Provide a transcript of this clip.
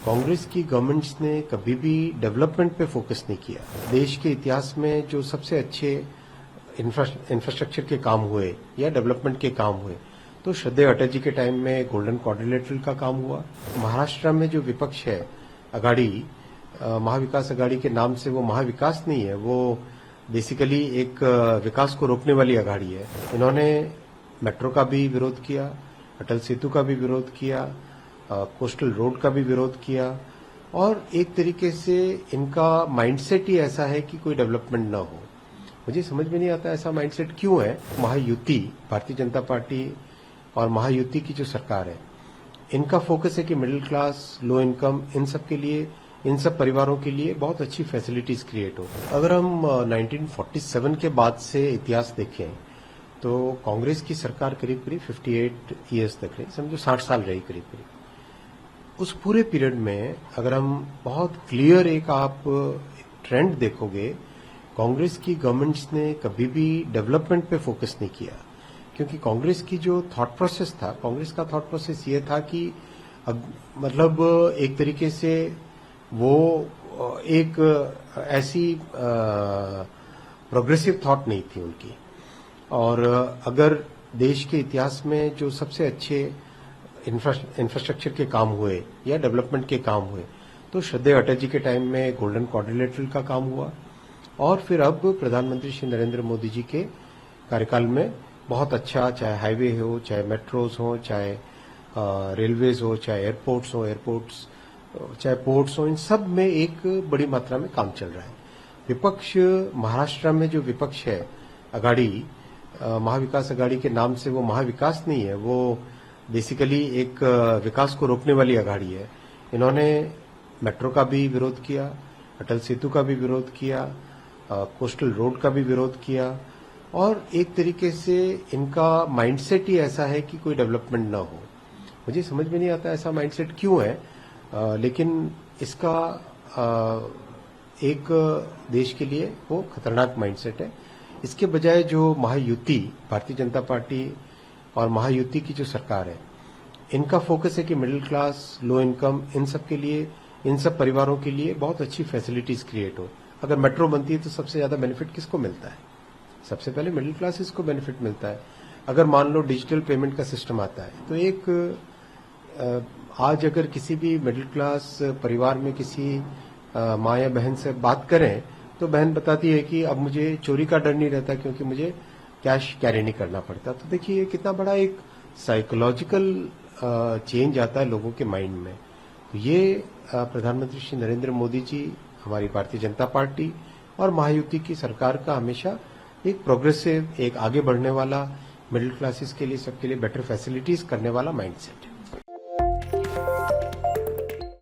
कांग्रेस की गवर्नमेंट्स ने कभी भी डेवलपमेंट पे फोकस नहीं किया। देश के इतिहास में जो सबसे अच्छे इंफ्रास्ट्रक्चर के काम हुए या डेवलपमेंट के काम हुए, तो श्रद्धेय अटल जी के टाइम में गोल्डन क्वाड्रिलेटरल का काम हुआ। महाराष्ट्र में जो विपक्ष है अघाड़ी, महाविकास अघाड़ी के नाम से वो महाविकास नहीं है, वो बेसिकली एक विकास को रोकने वाली अघाड़ी है। इन्होंने मेट्रो का भी विरोध किया, अटल सेतु का भी विरोध किया, कोस्टल रोड का भी विरोध किया, और एक तरीके से इनका माइंडसेट ही ऐसा है कि कोई डेवलपमेंट ना हो। मुझे समझ में नहीं आता ऐसा माइंडसेट क्यों है। महायुति, भारतीय जनता पार्टी और महायुति की जो सरकार है, इनका फोकस है कि मिडिल क्लास, लो इनकम, इन सब के लिए, इन सब परिवारों के लिए बहुत अच्छी फैसिलिटीज क्रिएट हो। अगर हम 1947 के बाद से इतिहास देखें तो कांग्रेस की सरकार करीब करीब 58 ईयर्स तक रही, समझो 60 साल रही करीब करीब। उस पूरे पीरियड में अगर हम बहुत क्लियर एक आप ट्रेंड देखोगे, कांग्रेस की गवर्नमेंट्स ने कभी भी डेवलपमेंट पे फोकस नहीं किया। क्योंकि कांग्रेस की जो थॉट प्रोसेस था, कांग्रेस का थॉट प्रोसेस ये था कि मतलब एक तरीके से वो एक ऐसी प्रोग्रेसिव थॉट नहीं थी उनकी। और अगर देश के इतिहास में जो सबसे अच्छे इंफ्रास्ट्रक्चर के काम हुए या डेवलपमेंट के काम हुए, तो श्रद्धेय अटल जी के टाइम में गोल्डन क्वाड्रिलेटरल का काम हुआ, और फिर अब प्रधानमंत्री श्री नरेंद्र मोदी जी के कार्यकाल में बहुत अच्छा, चाहे हाईवे हो, चाहे मेट्रोज हो, चाहे रेलवेज हो, चाहे एयरपोर्ट्स हो, चाहे पोर्ट्स हो, इन सब में एक बड़ी मात्रा में काम चल रहा है। विपक्ष, महाराष्ट्र में जो विपक्ष है अघाड़ी, महाविकास अघाड़ी के नाम से वो महाविकास नहीं है, वो बेसिकली एक विकास को रोकने वाली अघाड़ी है। इन्होंने मेट्रो का भी विरोध किया, अटल सेतु का भी विरोध किया, कोस्टल रोड का भी विरोध किया, और एक तरीके से इनका माइंडसेट ही ऐसा है कि कोई डेवलपमेंट ना हो। मुझे समझ में नहीं आता ऐसा माइंडसेट क्यों है, लेकिन इसका एक देश के लिए वो खतरनाक माइंडसेट है। इसके बजाय जो महायुति, भारतीय जनता पार्टी और महायुति की जो सरकार है, इनका फोकस है कि मिडिल क्लास, लो इनकम, इन सब के लिए, इन सब परिवारों के लिए बहुत अच्छी फैसिलिटीज क्रिएट हो। अगर मेट्रो बनती है तो सबसे ज्यादा बेनिफिट किसको मिलता है? सबसे पहले मिडिल क्लासेस को बेनिफिट मिलता है। अगर मान लो डिजिटल पेमेंट का सिस्टम आता है, तो एक आज अगर किसी भी मिडिल क्लास परिवार में किसी माँ या बहन से बात करें, तो बहन बताती है कि अब मुझे चोरी का डर नहीं रहता क्योंकि मुझे कैश कैरी नहीं करना पड़ता। तो देखिए कितना बड़ा एक साइकोलॉजिकल चेंज आता है लोगों के माइंड में। तो ये प्रधानमंत्री श्री नरेंद्र मोदी जी, हमारी भारतीय जनता पार्टी और महायुति की सरकार का हमेशा एक प्रोग्रेसिव, एक आगे बढ़ने वाला, मिडिल क्लासेस के लिए, सबके लिए बेटर फैसिलिटीज करने वाला माइंडसेट है।